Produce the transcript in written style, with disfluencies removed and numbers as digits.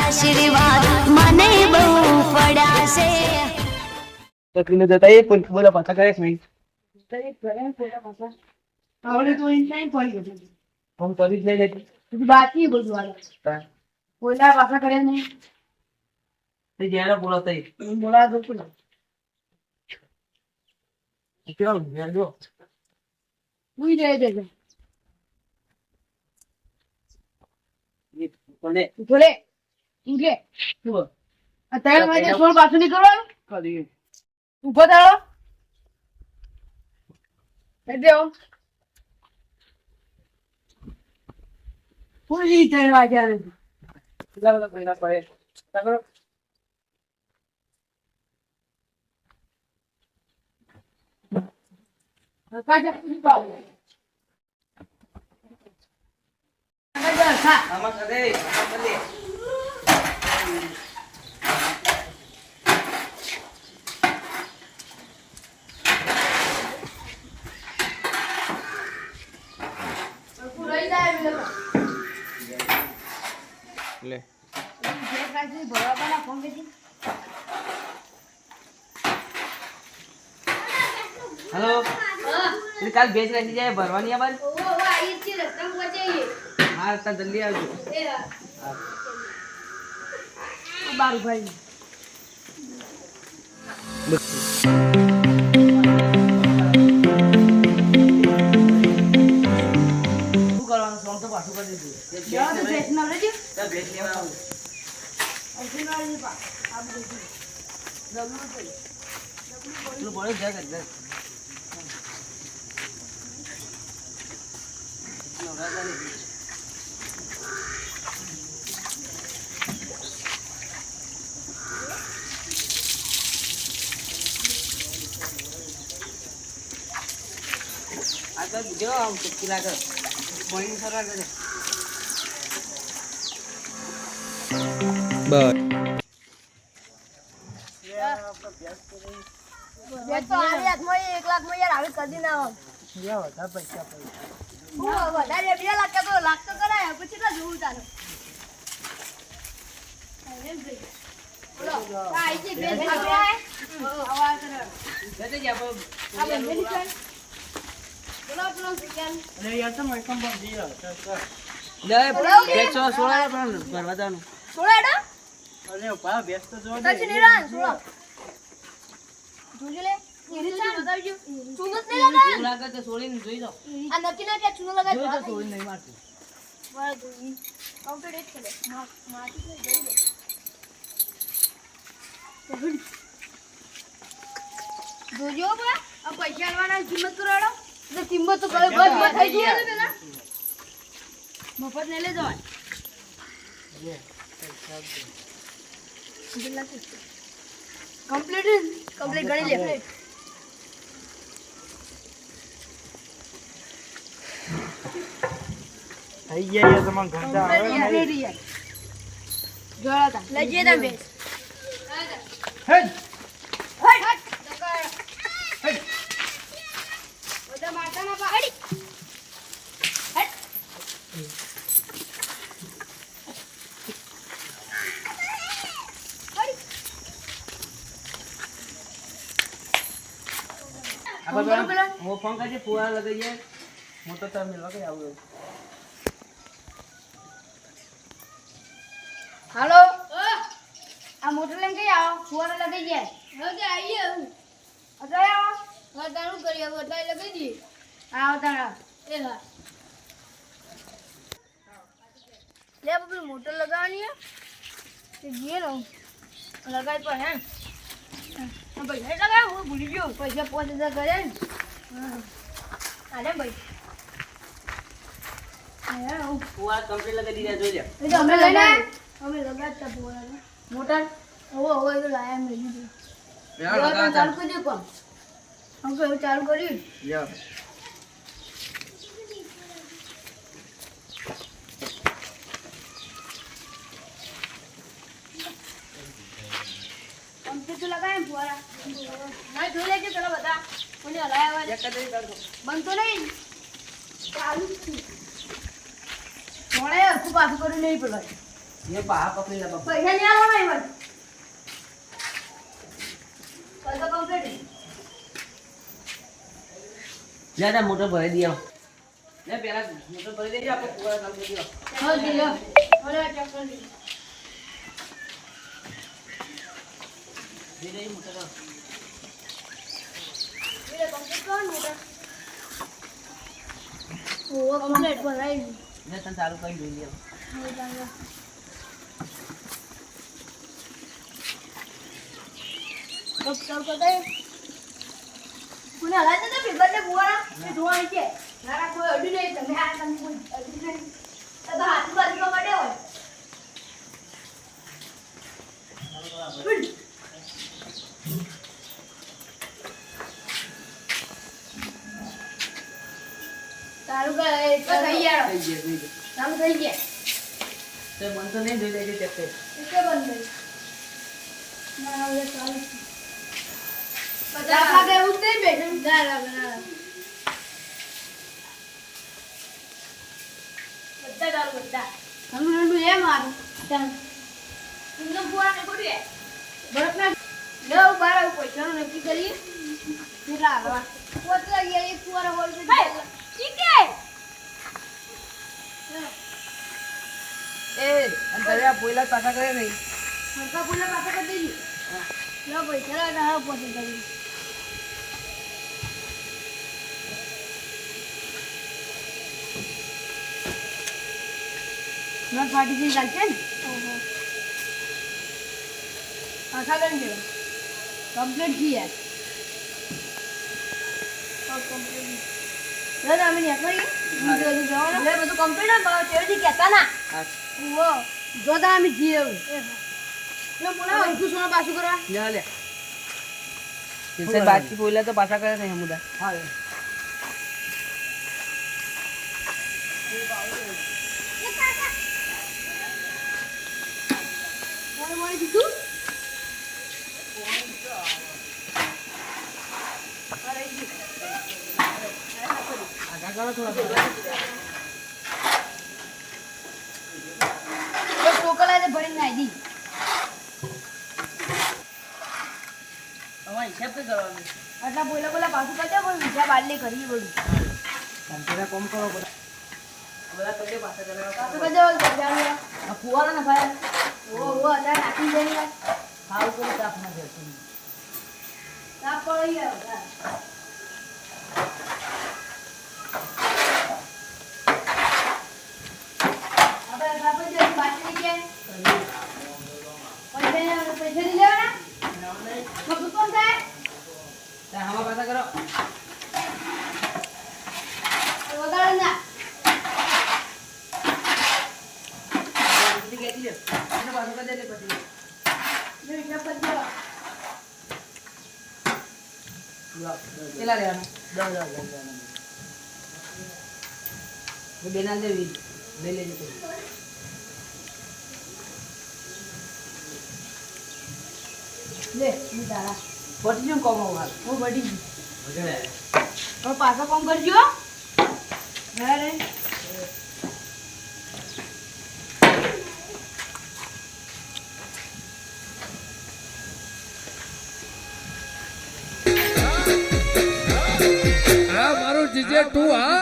આશીર્વાદ મને બહુ પડાશે તકલીને જતા એ પણ બોલા પાછા કરે છે આવડે તો ઇન્સાન પડી ગયું ફોન કરી જ લઈ લેતી બાકી બધું વાળા કોઈના પાછા કરે નહીં તે જ્યારે બોલાતા બોલા દો કોને કેવું યાર જો ઉઈ જાય દે કોને ઉઠલે ઉઠલે શું અત્યારે મારે છોડ પાછું નહીં કરવાનું કરી ઉભો થાળો એટલે પૂરી 3 વાગ્યા નથી કેટલા બધા પૈસા પડે તારો કાજા પૂરી પાવ આમાં કરે આમાં કરે પૂરી જાય લે જે કાજી ભરવાના ફોન કરી હેલો એટલે કાલ બેચ રાખી જાય ભરવાની આ બાર હા તા જલ્દી આવજો બારું ભાઈ શું કરવાનું સોંગ તો પાછું કરી દીધું જાઓ તો બેસ ના લેજો ચાલ બેચ લેવા આવું અર્જુન વાળી પા આ બધું દમનો થઈ તું બોલે જા કર દે આ તો જો આમ ચુપકી લાગે પોઈન્ટ સરવા દે બસ બે તો આરી હાથમાં 1 લાખ માં યાર આવી કદી ના આવ વધારે પૈસા પડે વધારે 2 લાખ તો લાખ તો કરાય પછી તો જોવું ચાલો બોલો આઈ જે બે આવા કરે જતે જા આ બંને નીકળ બોલો આપણો સિકન અરે યાર તો મેં કમ પણ દીયો લે બેચો સોળા પણ ભરવા દાનું છોડાડો અરે પા બેસ તો જો પછી નિરાન છોડો જોજે લે નિરાન બતાવજો ચૂનો જ નહીં લગા લાગે તો સોળીને જોઈ લો આ નક્કી ના કે ચૂનો લગા જોઈ તો સોળી નહીં મારતી વાહ જોઈ કમ્પ્લીટ કરે માટી તો જોઈ લે જોજો બા આ પૈસા આલવાના કિંમત કરાડો એટલે કિંમત તો કરે બસ થઈ ગઈ છે પેલા મફત ને લે જવાય કમ્પ્લીટ ગણી લે થઈ ગયા તમાર ઘંટા આવે જોડા તા લઈ જે તમે હેડ બધા માતા ના પાડી હેડ હું ફોન કરજે ફુવા લગાઈ જાય હું તો તમે લગાઈ આવું હાલો આ મોટર લઈને કઈ આવો ફુવારો લગાઈ જાય હવે આવીએ અત્યારે આવો હા તારું કરી હવે અત્યારે લગાઈ દઈએ હા તારા એ હા લે બબલ મોટર લગાવવાની હે તે જીએ નો લગાઈ પર હે પૈસા લગાવ હું ભૂલી ગયો પૈસા 5000 કરે ને અરે ભાઈ ફુવા કમ્પ્લીટ લગાઈ દીધા જોઈ લે એ તો અમે લઈને અમે લગાડતા ફુવારા મોટર હવે તો લાયા મેં લીધું ચાલુ કરી કોણ હવે ચાલુ કર્યું યા કમ્પ્લીટ તો લગાય ફુવારા ના જોઈ લેજો પેલા બધા કોને હલાયા હોય એક જ કાઢો બનતો નહીં ચાલુ જ છે મોડે આખું પાછું કરી નહીં પેલા એ બા પકડી લે બાપુ. પૈસા નહીં આવવાના એમાં. પૈસા complete. જા જા મોટો ભરી દે આવો. લે પેલા મોટો ભરી દેજો આપણે કુવાડા કામ કરી દો. હા, જી લો. હવે આ check કરી દઈએ. દે દે મોટો તો. એટલે complete કરો ને મોટા. ઓહો, complete ભરાઈ ગયું. લે તને ચાલુ કરી જોઈ લે. હવે ચાલો. ચાલ કરતા કોને હલાય તો પેપરને બુવાના એ ધોવાની છે નારા કોઈ અડી નહીં તમે આ તમે કોઈ અડી નહીં તો હાથ બાજુમાં પડે હોય તારું કે થઈ ગયા થઈ ગયા થઈ ગયા. ચાલુ થઈ ગયા તે મન તો નહીં જોઈ લેજો ચેક કરી. એટલે બંધ થઈ ના હવે ચાલુ બધા ભાગે એવું જ નહીં બેઠું ના બધા ચાલુ બધા ઠંડુ એ મારું ચાલ ઇન્દમ પુઆ ને કોડી બરફના લો બાર પૈસાનું નક્કી કરીએ કેટલા આવવા પોતલા ગયા એક પુઆરા હોય છે ઠીક છે એ અને તારે આ પોઈલા પાછા કરે નહીં. સરકા પુલા પાછા કરી દેજી લો પૈસા લાગા હા પોતે કરી નોટ ફાટી જઈ ચાલશે ને ઓહો આખા કરી દેવા કમ્પ્લીટ થઈ યાર કમ્પ્લીટ અમે ને કરીએ બધું જવાનું લે બધું કમ્પ્લીટ ને બાવ તેડી કેતા ના હા ઓહો જોતા અમે જીએ લો બોલા અંકુ સોના પાછું કરવા જા લે. તે બાકી પોઈલા તો પાછા કરે નહીં હમુદા. હા મળી દીધું આગા કરો થોડા. ટોકલા ભરીને નાઈ દી અમારે હિસાબ તો કરવાનો. આટલા બોલા બોલા પાછું કરજો પણ બીજા બારલે કરીએ બધું કંપેરા કોમ કરો બધા. બધા કરજો પાછા કરે. પાછું કરજો બજાર આ ફુવારા ના ભાઈ. ઓ અત્યારે નાખી જઈએ ખાવ કોઈ તાપ ના દે. તાપ પડી ગયો આપણે આપણે જે બાટલી છે પૈસા નહીં લેવાના બધું કોણ થાય હવા પાછા કરો. વગાડો ના બધી ખેંચી લે. એને પાછું કરી દે પછી. જો હિસાબ કરજો કેટલા લેવાના? 10,000 લેવાના. બેના દેવી લઈ લેજો પછી. લે હું તારા પટી ગયું કોમ હાલ. હું બડી ગઈ હવે પાછો કોમ કરજો અરે આ મારું જીજે 2 હા